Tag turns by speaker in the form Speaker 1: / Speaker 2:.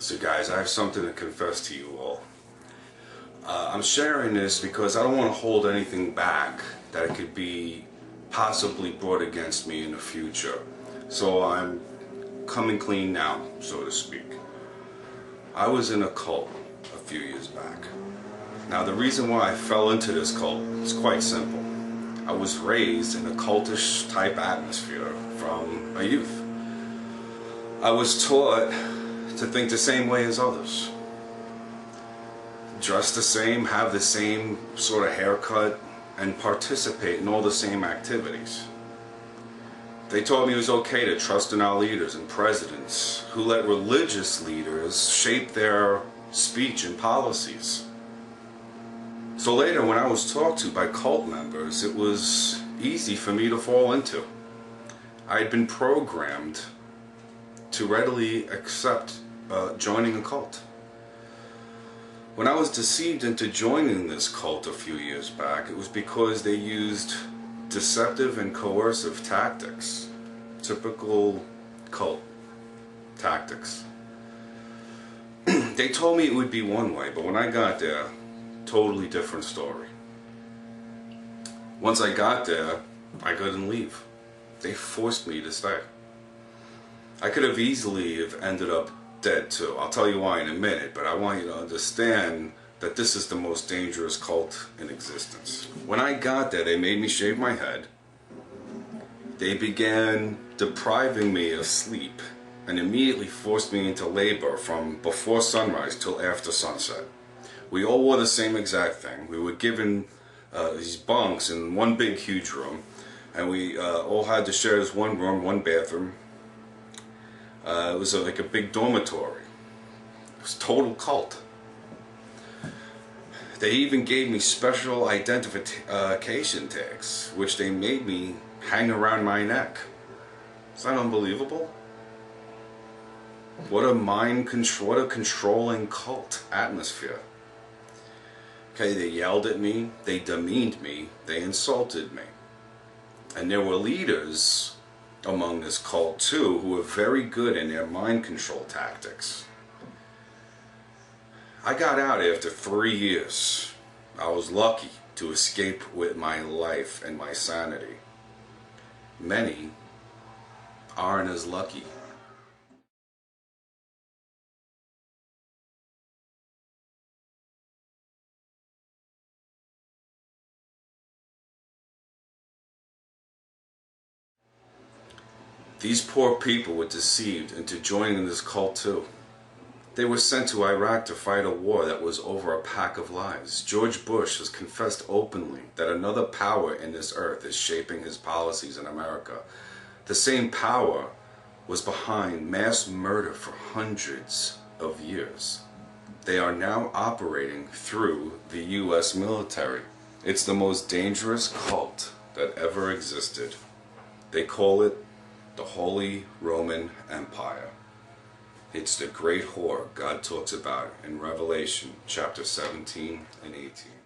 Speaker 1: So guys, I have something to confess to you all. I'm sharing this because I don't want to hold anything back that could be possibly brought against me in the future. So I'm coming clean now, so to speak. I was in a cult a few years back. Now the reason why I fell into this cult is quite simple. I was raised in a cultish type atmosphere from a youth. I was taught to think the same way as others. Dress the same, have the same sort of haircut, and participate in all the same activities. They told me it was okay to trust in our leaders and presidents who let religious leaders shape their speech and policies. So later, when I was talked to by cult members, it was easy for me to fall into. I had been programmed to readily accept joining a cult. When I was deceived into joining this cult a few years back, it was because they used deceptive and coercive tactics. Typical cult tactics. They told me it would be one way, but when I got there, totally different story. Once I got there, I couldn't leave. They forced me to stay. I could have easily have ended up dead too. I'll tell you why in a minute, but I want you to understand that this is the most dangerous cult in existence. When I got there, they made me shave my head. They began depriving me of sleep and immediately forced me into labor from before sunrise till after sunset. We all wore the same exact thing. We were given these bunks in one big huge room, and we all had to share this one room, one bathroom. It was like a big dormitory. It was total cult. They even gave me special identification tags, which they made me hang around my neck. Is that unbelievable? What a controlling cult atmosphere. Okay, they yelled at me, they demeaned me, they insulted me. And there were leaders among this cult too who were very good in their mind control tactics. I got out after 3 years. I was lucky to escape with my life and my sanity. Many aren't as lucky. These poor people were deceived into joining this cult too. They were sent to Iraq to fight a war that was over a pack of lies. George Bush has confessed openly that another power in this earth is shaping his policies in America. The same power was behind mass murder for hundreds of years. They are now operating through the U.S. military. It's the most dangerous cult that ever existed. They call it the Holy Roman Empire. It's the great whore God talks about in Revelation chapter 17 and 18.